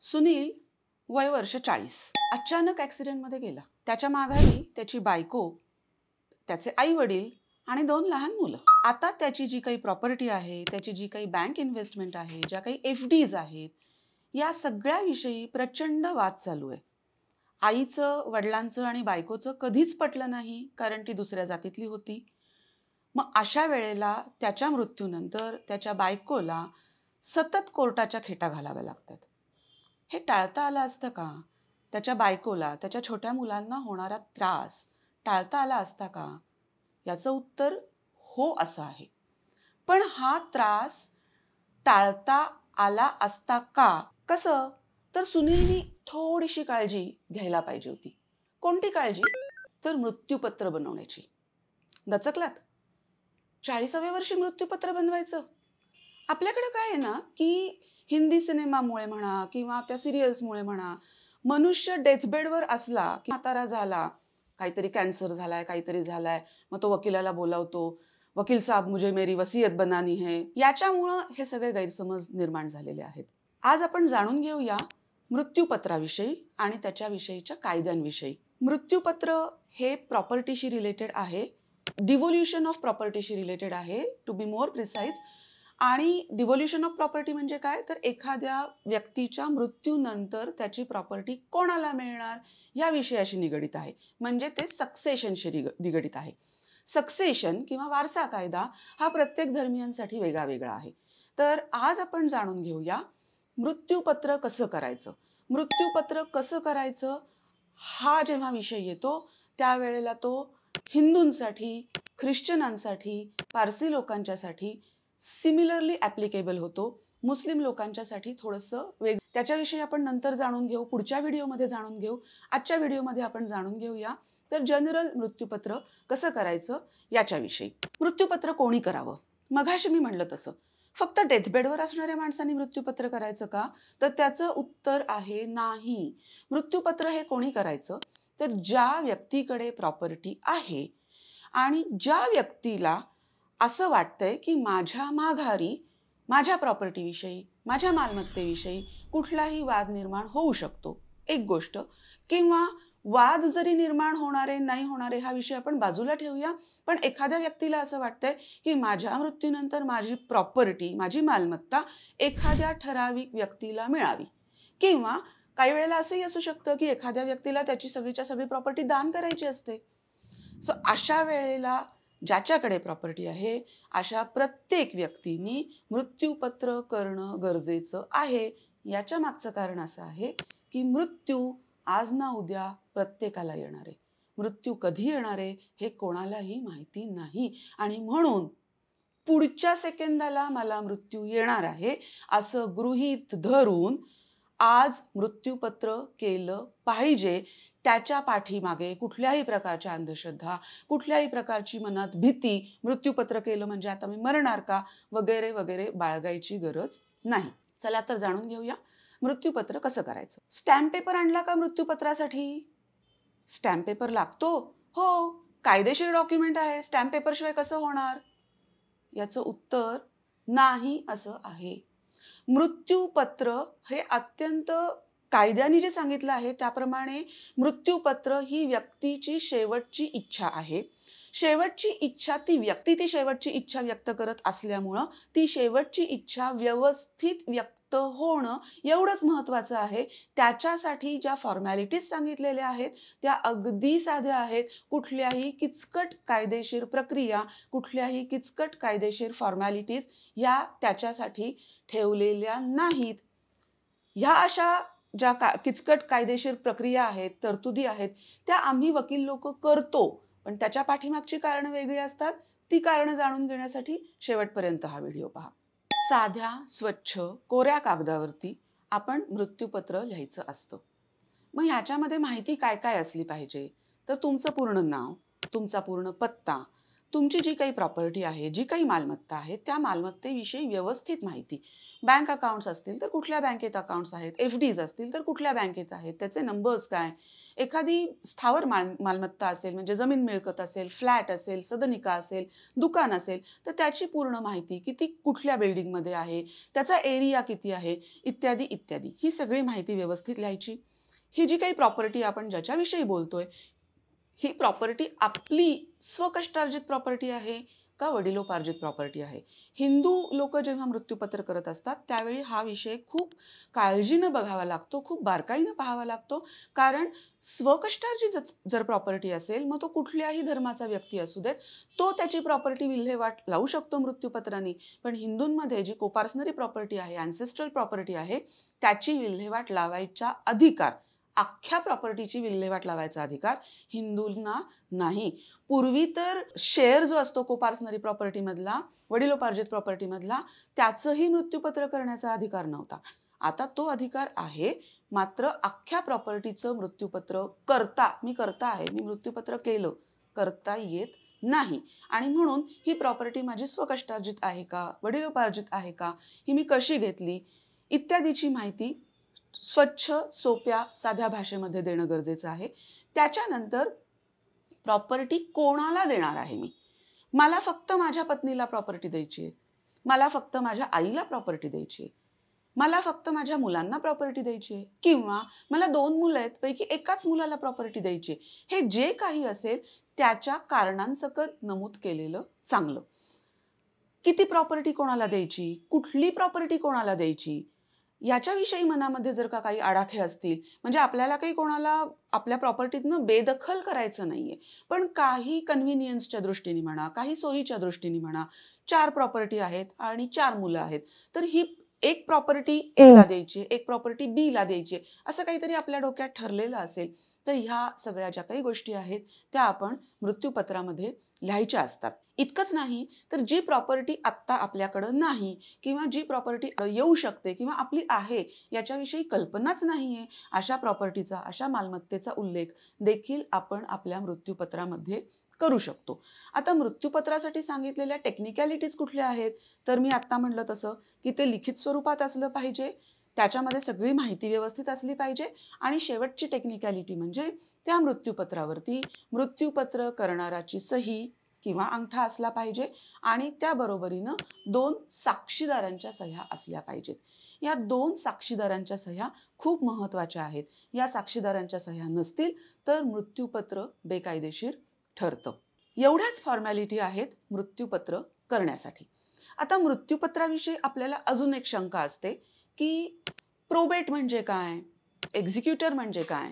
सुनील वय वर्ष 40 अचानक ॲक्सिडेंटमध्ये गेला. त्याच्या माघारी त्याची बायको, त्याचे आई वडील आणि 2 लहान मुलं. आता त्याची जी काही प्रॉपर्टी आहे, त्याची जी काही बँक इन्व्हेस्टमेंट आहे, ज्या काही FDs आहेत, या सगळ्याविषयी प्रचंड वाद चालू आहे. आईचं, वडिलांचं आणि बायकोचं कधीच पटलं नाही, कारण ती दुसऱ्या जातीतली होती. मग अशा वेळेला त्याच्या मृत्यूनंतर त्याच्या बायकोला सतत कोर्टाच्या खेटा घालाव्या लागतात. हे टाळता आलं असतं का? त्याच्या बायकोला, त्याच्या छोट्या मुलांना होणारा त्रास टाळता आला असता का? याचं उत्तर हो असं आहे. पण हा त्रास टाळता आला असता का? कसं? तर सुनीलनी थोडीशी काळजी घ्यायला पाहिजे होती. कोणती काळजी? तर मृत्यूपत्र बनवण्याची. दचकलात? 40व्या वर्षी मृत्यूपत्र बनवायचं? आपल्याकडे काय आहे ना, की हिंदी सिनेमामुळे म्हणा किंवा त्या सिरियल्समुळे म्हणा, मनुष्य डेथबेडवर असला की म्हातारा झाला, काहीतरी कॅन्सर झालाय, काहीतरी झालाय, मग तो वकिलाला बोलावतो, वकील साहब मुझे मेरी वसीयत बनानी है. याच्यामुळं हे सगळे गैरसमज निर्माण झालेले आहेत. आज आपण जाणून घेऊया मृत्यूपत्राविषयी आणि त्याच्याविषयीच्या कायद्यांविषयी. मृत्यूपत्र हे प्रॉपर्टीशी रिलेटेड आहे, डिव्होल्युशन ऑफ प्रॉपर्टीशी रिलेटेड आहे, टू बी मोर प्रिसाइज. आणि डिव्होल्युशन ऑफ प्रॉपर्टी म्हणजे काय? तर एखाद्या व्यक्तीच्या मृत्यूनंतर त्याची प्रॉपर्टी कोणाला मिळणार या विषयाशी निगडित आहे. म्हणजे ते सक्सेशनशी निगडित आहे. सक्सेशन किंवा वारसा कायदा हा प्रत्येक धर्मियांसाठी वेगळा वेगळा आहे. तर आज आपण जाणून घेऊया मृत्यूपत्र कसं करायचं. मृत्यूपत्र कसं करायचं हा जेव्हा विषय येतो त्यावेळेला तो हिंदूंसाठी, ख्रिश्चनांसाठी, पारसी लोकांच्यासाठी सिमिलरली ॲप्लिकेबल होतो. मुस्लिम लोकांच्यासाठी थोडंसं त्याच्याविषयी आपण नंतर जाणून घेऊ, पुढच्या व्हिडिओमध्ये जाणून घेऊ. आजच्या व्हिडिओमध्ये आपण जाणून घेऊया तर जनरल मृत्यूपत्र कसं करायचं याच्याविषयी. मृत्यूपत्र कोणी करावं? मघाशी मी म्हणलं तसं फक्त डेथबेडवर असणाऱ्या माणसांनी मृत्यूपत्र करायचं का? तर त्याचं उत्तर आहे नाही. मृत्यूपत्र हे कोणी करायचं? तर ज्या व्यक्तीकडे प्रॉपर्टी आहे आणि ज्या व्यक्तीला असं वाटतंय की माझ्या माघारी माझ्या प्रॉपर्टीविषयी, माझ्या मालमत्तेविषयी कुठलाही वाद निर्माण होऊ शकतो, एक गोष्ट. किंवा वाद जरी निर्माण होणारे नाही होणारे हा विषय आपण बाजूला ठेवूया, पण एखाद्या व्यक्तीला असं वाटतंय की माझ्या मृत्यूनंतर माझी प्रॉपर्टी, माझी मालमत्ता एखाद्या ठराविक व्यक्तीला मिळावी. किंवा काही वेळेला असंही असू शकतं की एखाद्या व्यक्तीला त्याची सगळीच्या सगळी प्रॉपर्टी दान करायची असते. सो अशा वेळेला ज्याच्याकडे प्रॉपर्टी आहे अशा प्रत्येक व्यक्तीने मृत्यूपत्र करणं गरजेचं आहे. याच्या मागचं कारण असं आहे की मृत्यू आज ना उद्या प्रत्येकाला येणार आहे. मृत्यू कधी येणार आहे हे कोणालाही माहिती नाही आणि म्हणून पुढच्या सेकंदाला मला मृत्यू येणार आहे असं गृहीत धरून आज मृत्यूपत्र केलं पाहिजे. त्याच्या पाठीमागे कुठल्याही प्रकारच्या अंधश्रद्धा, कुठल्याही प्रकारची मनात भीती, मृत्यूपत्र केलं म्हणजे आता मी मरणार का वगैरे वगैरे बाळगायची गरज नाही. चला तर जाणून घेऊया मृत्यूपत्र कसं करायचं. स्टॅम्प पेपर आणला का मृत्यूपत्रासाठी? स्टॅम्प पेपर लागतो? हो, कायदेशीर डॉक्युमेंट आहे, स्टॅम्प पेपरशिवाय कसं होणार? याचं उत्तर नाही असं आहे. मृत्यूपत्र हे अत्यंत कायद्याने जे सांगितलं आहे त्याप्रमाणे मृत्यूपत्र ही व्यक्तीची शेवटची इच्छा आहे. शेवटची इच्छा ती व्यक्ती ती शेवटची इच्छा व्यक्त करत असल्यामुळं ती शेवटची इच्छा व्यवस्थित व्यक्त होणं एवढंच महत्त्वाचं आहे. त्याच्यासाठी ज्या फॉर्मॅलिटीज सांगितलेल्या आहेत त्या अगदी साध्या आहेत. कुठल्याही किचकट कायदेशीर प्रक्रिया, कुठल्याही किचकट कायदेशीर फॉर्मॅलिटीज या त्याच्यासाठी ठेवलेल्या नाहीत. ह्या अशा ज्या किचकट कायदेशीर प्रक्रिया आहेत, तरतुदी आहेत, त्या आम्ही वकील लोक करतो, पण त्याच्या पाठीमागची कारणं वेगळी असतात. ती कारणं जाणून घेण्यासाठी शेवटपर्यंत हा व्हिडिओ पहा. साध्या, स्वच्छ, कोऱ्या कागदावरती आपण मृत्यूपत्र लिहायचं असतं. मग ह्याच्यामध्ये माहिती काय काय असली पाहिजे? तर तुमचं पूर्ण नाव, तुमचा पूर्ण पत्ता, तुमची जी काही प्रॉपर्टी आहे, जी काही मालमत्ता आहे, त्या मालमत्तेविषयी व्यवस्थित माहिती. बँक अकाउंट्स असतील तर कुठल्या बँकेत अकाउंट्स आहेत, एफ-डीज असतील तर कुठल्या बँकेत आहेत, त्याचे नंबर्स काय, एखादी स्थावर मालमत्ता असेल म्हणजे जमीन मिळकत असेल, फ्लॅट असेल, सदनिका असेल, दुकान असेल, तर त्याची पूर्ण माहिती, किती कुठल्या बिल्डिंगमध्ये आहे, त्याचा एरिया किती आहे, इत्यादी इत्यादी. ही सगळी माहिती व्यवस्थित लिहायची. ही जी काही प्रॉपर्टी आपण ज्याच्याविषयी बोलतोय, ही प्रॉपर्टी आपली स्वकष्टार्जित प्रॉपर्टी आहे का वडिलोपार्जित प्रॉपर्टी आहे. हिंदू लोक जेव्हा मृत्यूपत्र करत असतात त्यावेळी हा विषय खूप काळजीनं बघावा लागतो, खूप बारकाईनं पाहावा लागतो. कारण स्वकष्टार्जित जर प्रॉपर्टी असेल मग तो कुठल्याही धर्माचा व्यक्ती असू देत, तो त्याची प्रॉपर्टी विल्हेवाट लावू शकतो मृत्यूपत्राने. पण हिंदूंमध्ये जी कोपार्सनरी प्रॉपर्टी आहे, अँसेस्ट्रल प्रॉपर्टी आहे, त्याची विल्हेवाट लावायचा अधिकार, अख्ख्या प्रॉपर्टीची विल्हेवाट लावायचा अधिकार हिंदूंना नाही. पूर्वी तर शेअर जो असतो कोपार्सनरी प्रॉपर्टीमधला, वडिलोपार्जित प्रॉपर्टीमधला, त्याचंही मृत्यूपत्र करण्याचा अधिकार नव्हता. आता तो अधिकार आहे. मात्र अख्ख्या प्रॉपर्टीचं मृत्यूपत्र मी करता आहे, मी मृत्यूपत्र केलं, करता येत नाही. आणि म्हणून ही प्रॉपर्टी माझी स्वकष्टार्जित आहे का, वडिलोपार्जित आहे का, ही मी कशी घेतली, इत्यादीची माहिती स्वच्छ, सोप्या, साध्या भाषेमध्ये देणं गरजेचं आहे. त्याच्यानंतर प्रॉपर्टी कोणाला देणार आहे मी. मला फक्त माझ्या पत्नीला प्रॉपर्टी द्यायची आहे, मला फक्त माझ्या आईला प्रॉपर्टी द्यायची आहे, मला फक्त माझ्या मुलांना प्रॉपर्टी द्यायची आहे, किंवा मला 2 मुलं आहेत पैकी एकाच मुलाला प्रॉपर्टी द्यायची आहे. हे जे काही असेल त्याच्या कारणांसकट नमूद केलेलं चांगलं. किती प्रॉपर्टी कोणाला द्यायची, कुठली प्रॉपर्टी कोणाला द्यायची, याच्याविषयी मनामध्ये जर का काही आडाखे असतील, म्हणजे आपल्याला काही कोणाला आपल्या प्रॉपर्टीतनं बेदखल करायचं नाहीये, पण काही कन्व्हिनियन्सच्या दृष्टीने म्हणा, काही सोयीच्या दृष्टीने म्हणा, 4 प्रॉपर्टी आहेत आणि 4 मुलं आहेत, तर ही एक प्रॉपर्टी एला द्यायची, एक प्रॉपर्टी बीला द्यायची, असं काहीतरी आपल्या डोक्यात ठरलेलं असेल, तर ह्या सगळ्या ज्या काही गोष्टी आहेत त्या आपण मृत्यूपत्रामध्ये लिहायच्या असतात. इतकंच नाही तर जी प्रॉपर्टी आत्ता आपल्याकडं नाही, किंवा जी प्रॉपर्टी येऊ शकते किंवा आपली आहे याच्याविषयी कल्पनाच नाहीये, अशा प्रॉपर्टीचा, अशा मालमत्तेचा उल्लेख देखील आपण आपल्या मृत्यूपत्रामध्ये करू शकतो. आता मृत्यूपत्रासाठी सांगितलेल्या टेक्निकॅलिटीज कुठल्या आहेत, तर मी आत्ता म्हटलं तसं की ते लिखित स्वरूपात असलं पाहिजे, त्याच्यामध्ये सगळी माहिती व्यवस्थित असली पाहिजे, आणि शेवटची टेक्निकॅलिटी म्हणजे त्या मृत्यूपत्रावरती मृत्यूपत्र करणाराची सही किंवा अंगठा असला पाहिजे, आणि त्याबरोबरीनं 2 साक्षीदारांच्या सह्या असल्या पाहिजेत. या 2 साक्षीदारांच्या सह्या खूप महत्त्वाच्या आहेत. या साक्षीदारांच्या सह्या नसतील तर मृत्यूपत्र बेकायदेशीर ठरतं. एवढ्याच फॉर्मॅलिटी आहेत मृत्यूपत्र करण्यासाठी. आता मृत्यूपत्राविषयी आपल्याला अजून एक शंका असते की प्रोबेट म्हणजे काय, एक्झिक्युटर म्हणजे काय.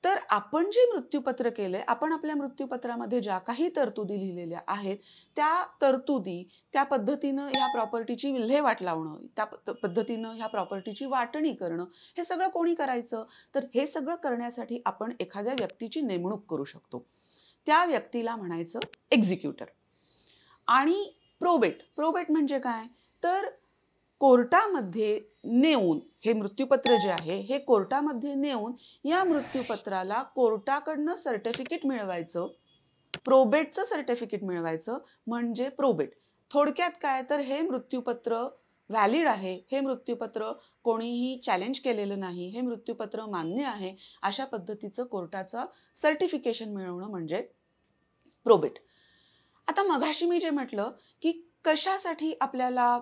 तर आपण जे मृत्यूपत्र केलंय, आपण आपल्या मृत्यूपत्रामध्ये ज्या काही तरतुदी लिहिलेल्या आहेत, त्या तरतुदी, त्या पद्धतीनं ह्या प्रॉपर्टीची विल्हेवाट लावणं, त्या पद्धतीनं ह्या प्रॉपर्टीची वाटणी करणं, हे सगळं कोणी करायचं, तर हे सगळं करण्यासाठी आपण एखाद्या व्यक्तीची नेमणूक करू शकतो. त्या व्यक्तीला म्हणायचं एक्झिक्युटर. आणि प्रोबेट म्हणजे काय, तर कोर्टामध्ये नेऊन, हे मृत्यूपत्र जे आहे हे कोर्टामध्ये नेऊन या मृत्यूपत्राला कोर्टाकडनं सर्टिफिकेट मिळवायचं, प्रोबेटचं सर्टिफिकेट मिळवायचं, म्हणजे प्रोबेट. थोडक्यात काय, तर हे मृत्यूपत्र व्हॅलिड आहे, हे मृत्यूपत्र कोणीही चॅलेंज केलेलं नाही, हे मृत्यूपत्र मान्य आहे, अशा पद्धतीचं कोर्टाचं सर्टिफिकेशन मिळवणं म्हणजे प्रोबेट. आता मघाशी मी जे म्हटलं की कशासाठी आपल्याला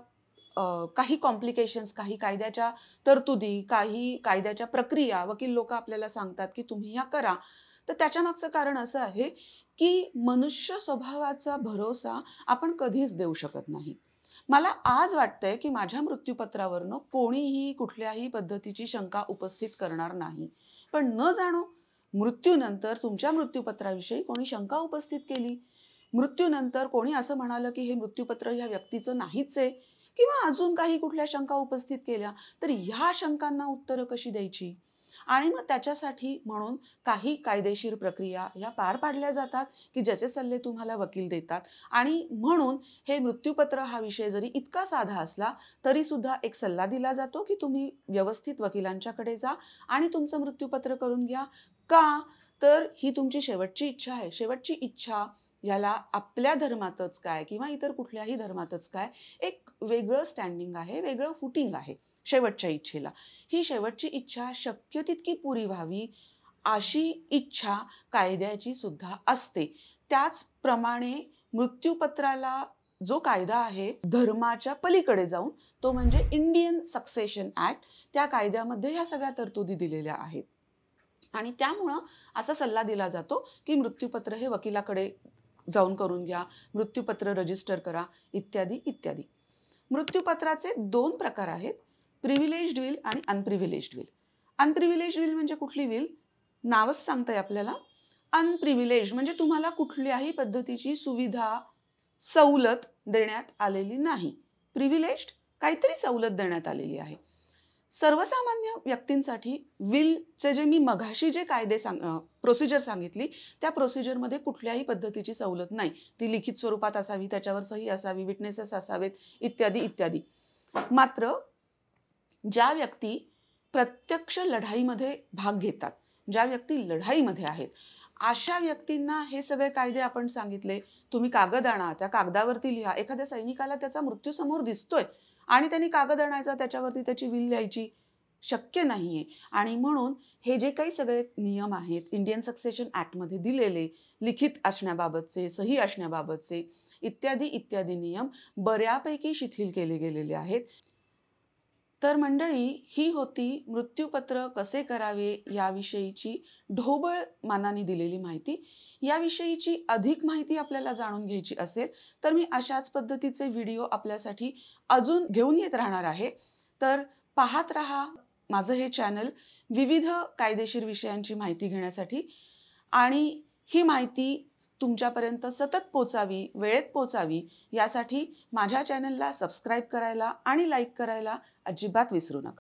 काही कॉम्प्लिकेशन्स, काही कायद्याच्या तरतुदी, काही कायद्याच्या प्रक्रिया वकील लोक आपल्याला सांगतात की तुम्ही ह्या करा, तर त्याच्या मागचं कारण असं आहे की मनुष्य स्वभावाचा भरोसा आपण कधीच देऊ शकत नाही. मला आज वाटतंय की माझ्या मृत्यूपत्रावरनं कोणीही कुठल्याही पद्धतीची शंका उपस्थित करणार नाही, पण न जाणो मृत्यूनंतर तुमच्या मृत्यूपत्राविषयी कोणी शंका उपस्थित केली, मृत्यूनंतर कोणी असं म्हणालं की हे मृत्यूपत्र ह्या व्यक्तीचं नाहीच आहे, किंवा अजून काही कुठल्या शंका उपस्थित केल्या, तर ह्या शंकांना उत्तरं कशी द्यायची. आणि मग त्याच्यासाठी म्हणून काही कायदेशीर प्रक्रिया ह्या पार पाडल्या जातात की ज्याचे सल्ले तुम्हाला वकील देतात. आणि म्हणून हे मृत्यूपत्र हा विषय जरी इतका साधा असला तरी सुद्धा एक सल्ला दिला जातो की तुम्ही व्यवस्थित वकिलांच्याकडे जा आणि तुमचं मृत्यूपत्र करून घ्या. का, तर ही तुमची शेवटची इच्छा आहे. शेवटची इच्छा याला आपल्या धर्मातच काय किंवा इतर कुठल्याही धर्मातच काय एक वेगळं स्टँडिंग आहे, वेगळं फुटिंग आहे शेवटच्या इच्छेला. ही शेवटची इच्छा शक्य तितकी पुरी व्हावी अशी इच्छा कायद्याची सुद्धा असते. त्याचप्रमाणे मृत्यूपत्राला जो कायदा आहे धर्माच्या पलीकडे जाऊन, तो म्हणजे इंडियन सक्सेशन ॲक्ट, त्या कायद्यामध्ये ह्या सगळ्या तरतुदी दिलेल्या आहेत. आणि त्यामुळं असा सल्ला दिला जातो की मृत्यूपत्र हे वकिलाकडे जाऊन करून घ्या, मृत्यूपत्र रजिस्टर करा, इत्यादी इत्यादी. मृत्यूपत्राचे 2 प्रकार आहेत, प्रिव्हिलेज्ड विल आणि अनप्रिव्हिलेज्ड विल. अनप्रिव्हिलेज्ड विल म्हणजे कुठली विल? नावच सांगतंय आपल्याला. अनप्रिव्हिलेज्ड म्हणजे तुम्हाला कुठल्याही पद्धतीची सुविधा, सवलत देण्यात आलेली नाही. प्रिव्हिलेज्ड काहीतरी सवलत देण्यात आलेली आहे. सर्वसामान्य व्यक्तींसाठी विलचे जे मी मघाशी जे कायदे प्रोसिजर सांगितली, त्या प्रोसिजरमध्ये कुठल्याही पद्धतीची सवलत नाही. ती लिखित स्वरूपात असावी, त्याच्यावर सही असावी, विटनेसेस असावेत, इत्यादी इत्यादी. मात्र ज्या व्यक्ती प्रत्यक्ष लढाईमध्ये भाग घेतात, ज्या व्यक्ती लढाईमध्ये आहेत, अशा व्यक्तींना हे सगळे कायदे आपण सांगितले. तुम्ही कागद आणा, त्या कागदावरती लिहा. एखाद्या सैनिकाला त्याचा मृत्यू समोर दिसतोय आणि त्यांनी कागद आणायचा, त्याच्यावरती त्याची विल लिहायची, शक्य नाहीये. आणि म्हणून हे जे काही सगळे नियम आहेत इंडियन सक्सेशन ॲक्टमध्ये दिलेले, लिखित असण्याबाबतचे, सही असण्याबाबतचे, इत्यादी इत्यादी नियम बऱ्यापैकी शिथिल केले गेलेले आहेत. तर मंडळी, ही होती मृत्यूपत्र कसे करावे याविषयीची ढोबळ मानाने दिलेली माहिती. याविषयीची अधिक माहिती आपल्याला जाणून घ्यायची असेल तर मी अशाच पद्धतीचे व्हिडिओ आपल्यासाठी अजून घेऊन येत राहणार आहे. तर पाहत राहा माझं हे चॅनल विविध कायदेशीर विषयांची माहिती घेण्यासाठी. आणि ही माहिती तुमच्यापर्यंत सतत पोचावी, वेळेत पोचावी यासाठी माझ्या चॅनलला सबस्क्राईब करायला आणि लाईक करायला अजिबात विसरू नका.